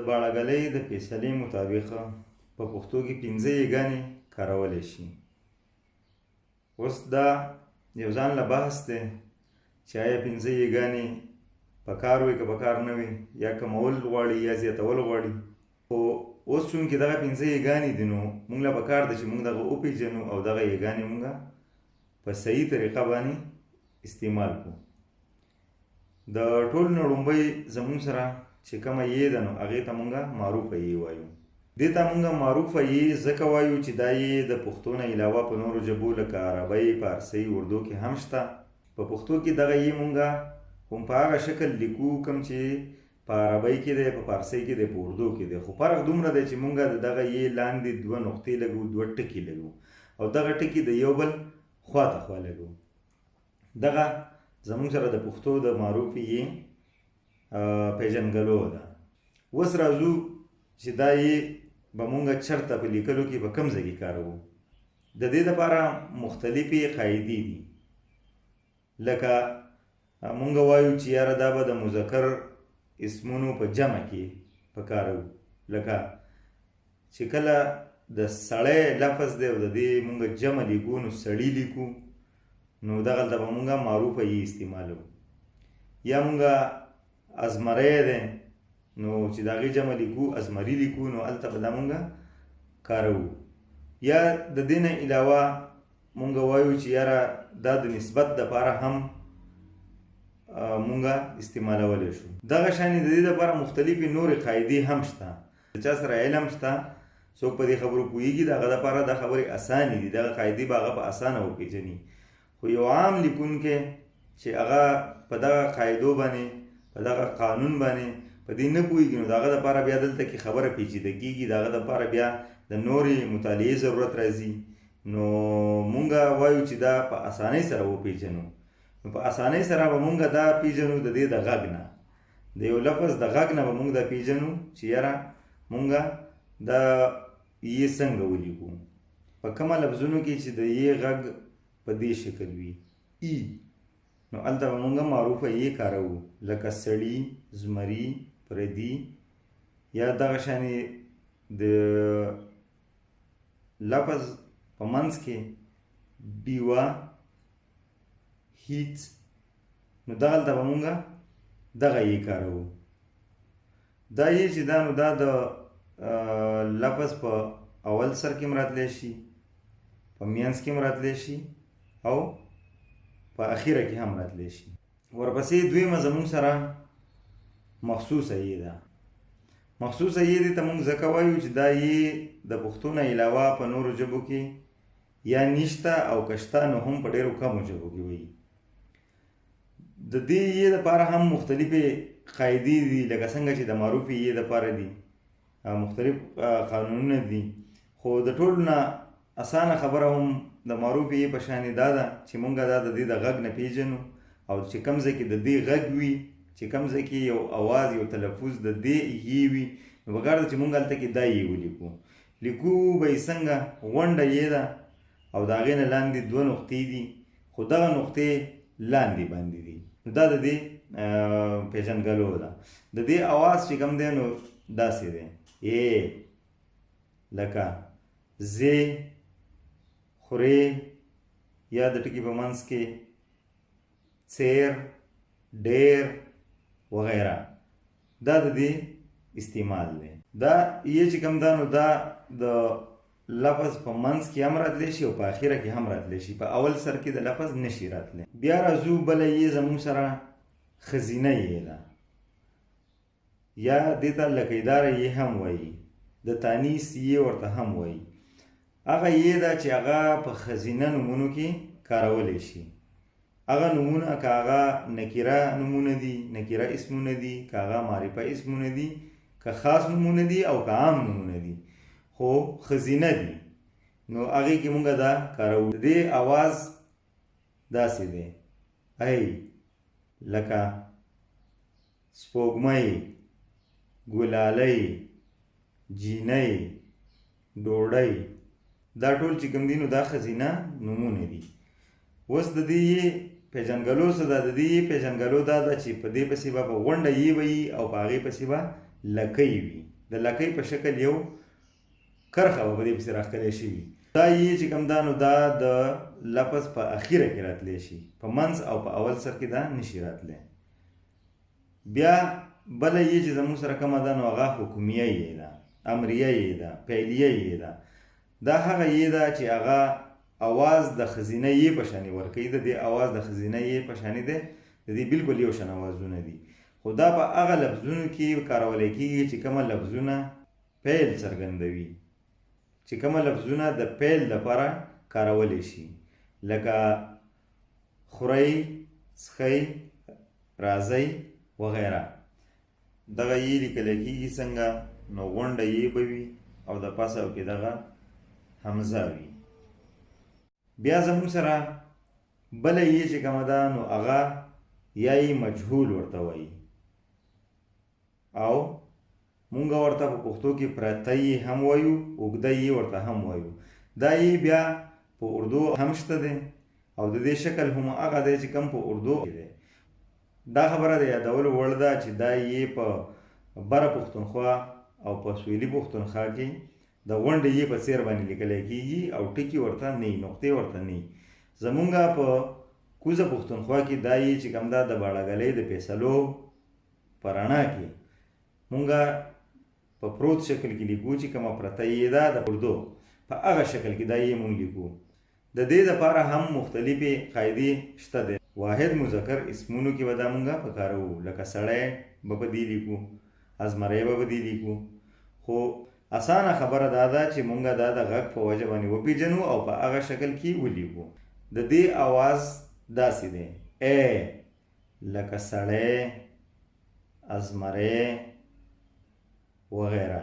باړهګلۍ د فیصلې مطابق په پښتو کې 5 یګانې کارولی شي. اوس دا یو ځان له بحث دی چې آیا 5 یګانې په کار وي که په کار نه وي، یا کمول غواړي یا زیاتول غواړي. خو اوس چونکې دغه 5 یګانې دي نو موږ له پکار ده چې موږ دغه وپېژنو او دغه یګانې موږ په صحیح طریقه باندې استعمال کړو. د ټول نه لومړی زموږ سره چې کومه یې ده نو هغې ته موږ معروفه یې وایو. دې ته موږ معروفه یې ځکه وایو چې دا یې د پښتو نه علاوه په نورو ژبو لکه عربۍ، فارسۍ، اردو کې هم شته. په پښتو کې دغه یې موږ هم په هغه شکل لیکو کوم چې په عربۍ کې دی، په فارسۍ کې دی، په اردو کې دی. خو فرق دومره دی چې موږ د دغه یې لاندې 2 نقطې لګو، 2 ټکي لګو او دغه ټکي د یو بل خواته خوا لګو. دغه زموږ سره د پښتو د معروفې یې پیژنګلو ده. اوس راځو چې دا یې به موږ چېرته په لیکلو کې په کوم ځای کې کاروو. د دې دپاره مختلفې قاعدې دي. لکه موږ وایو چې یاره دا به د مذکر اسمونو په جمع کې په کاروو. لکه چې کله د سړی لفظ دی او د دې موږ جمع لیکو نو سړي لیکو، نو دغلته به موږ معروفه یې استعمالو. یا موږ ازمری دی نو چې د هغې جمع لیکو ازمري لیکو، نو هلته به دا موږ کاروو. یا د دې نه علاوه موږ وایو چې یاره دا د نسبت دپاره هم موږ استعمالولی شو. دغه شانې د دې دپاره مختلفې نورې قاعدې هم شته. د چا سره علم شته، څوک په دې خبرو پوهېږي، د هغه دپاره دا خبرې اسانې دي، دغه قاعدې به هغه په اسانه وپېژني. خو یو عام لیکونکی چې هغه په دغه قاعدو باندې، په دغه قانون باندې په دې نه پوهېږي، نو د هغه دپاره بیا دلته کې خبره پیچیده کېږي، د هغه دپاره بیا د نورې مطالعې ضرورت راځي. نو مونږ وایو چې دا په اسانۍ سره وپېژنو. نو په اسانۍ سره به مونږ دا پیژنو د دې د غږ نه، د یو لفظ د غږ نه به مونږ دا پیژنو چې یاره مونږ دا یې څنګه ولیکو. په کومه لفظونو کې چې د یې غږ په دې شکل وي ای، نو هلته به مونږ معروفه یې کاروو. لکه سړي، زمري، پردي، یا دغه شانې د لفظ په منځ کې بیوه، هیڅ، نو دغلته به مونږ دغه یې کاروو. دا یې چې دا نو دا د لفظ په اول سر کې هم راتلی شي، په منځ کې هم راتلی شي او په اخیره کې هم راتلی شي. ورپسې دویمه زموږ سره مخصوصه یې ده. مخصوصه یې دې ته موږ ځکه وایو چې دا یې د پښتو نه علاوه په نورو ژبو کې یا نشته او که شته نو هم په ډېرو کمو ژبو کې وایي. د دې یې دپاره هم مختلفې قاعدې دي، لکه څنګه چې د معروفې یې دپاره دي مختلف قانونونه دي. خو د ټولو نه اسانه خبره هم د معروفې یې په شانې دا ده چې موږ دا د دې د غږ نه پیژنو، او چې کوم ځای کې د دې غږ وي، چې کوم ځای کې یو اواز، یو تلفظ د دې یې وي، نو پکار ده چې موږ هلته کې دا یې ولیکو. لیکو به یې څنګه؟ غونډه یې ده او د هغې نه لاندې 2 نقطې دي، خو دغه نقطې لاندې باندې دي. نو دا د دې پیژنګلو ده. د دې اواز چې کوم دی نو داسې دی، ای، لکه زی، خورې، یا د ټکي په منځ کې څیر، ډیر وغیره. دا د دې استعمال دی. دا یې چې کوم ده نو دا د لفظ په منځ کې هم راتلی شي او په اخیره کې هم راتلی شي، په اول سر کې د لفظ نشي راتلی. بیا راځو بله یې زموږ سره ښځینه یې ده، یا دې ته لکیداره یې هم وایي، د تانیث یې ورته هم وایي. هغه یې ده چې هغه په ښځینه نومونو کې کارولی شي. هغه نومونه که هغه نکیره نومونه دي، نکیره اسمونه دي، که هغه معرفه اسمونه دي، که خاص نومونه دي او که عام نومونه دي، خو ښځینه دي، نو هغې کې مونږ دا کاروو. د دې اواز داسې دی، ای، لکه سپوږمۍ، ګلالۍ، جینۍ، ډوډۍ. دا ټول چې کوم دي نو دا ښځینه نومونه دي. اوس د دې یې پیژنګلو څه ده؟ د دې پیژنګلو دا ده چې په دې پسې به په غونډه یې وي او په هغې پسې به لکۍ وي. د لکۍ په شکل یو کرښه به په دې پسې راښکلی شوي. دا یې چې کوم دا نو دا د لفظ په اخیره کې راتلی شي، په منځ او په اول سر کې دا نشي راتلی. بیا بله یې چې زموږ سره کومه ده نو هغه حکمیه یې ده، امریه یې ده، فعلیه یې ده. دا هغه یې ده چې هغه اواز د ښځینه یې په شانې ورکوي. د دې اواز د ښځینه یې په شانې دی، د دې بلکل یو شان اوازونه دي، خو دا په هغه لفظونو کې کارولی کېږي چې کومه لفظونه پیل څرګندوي، چې کومه لفظونه د پیل لپاره کارولی شي، لکه خورئ، څښئ، راځئ وغیره. دغه یې لیکلی کېږي څنګه؟ نو غونډه یې به وي او د پاسه کې دغه حمزه وي. بیا زموږ سره بله یې چې کومه ده نو هغه یا یې مجهول ورته وایي، او مونږ ورته په پښتو کې پرته یې هم وایو، اوږده یې ورته هم وایو. دا یې بیا په اردو هم شته دی او د دې شکل هم هغه دی چې کوم په اردو کې دی. دا خبره د یادولو وړ ده چې دا یې په بره پښتونخوا او په سویلي پښتونخوا کې د غونډې یې په څیر باندې لیکلی کېږي او ټکي ورته نه وي، نقطې ورته نه وي. زمونږ په کوزه پښتونخوا کې دا یې چې کوم دا د باړهګلۍ د فیصلو په رڼا کې مونږ په پروت شکل کې لیکو چې کومه پرته یې ده د اردو په هغه شکل کې دا یې مونږ لیکو. د دې دپاره هم مختلفې قاعدې شته دی. واحد مذکر اسمونو کې به دا مونږ په کاروو، لکه سړی به په دې لیکو، ازمری به په دې لیکو. خو اسانه خبره دا ده چې مونږ دا د غږ په وجه باندې وپېژنو او په هغه شکل کې ولیکو. د دې آواز داسې دی: ای لکه سړی، ازمری وغیره.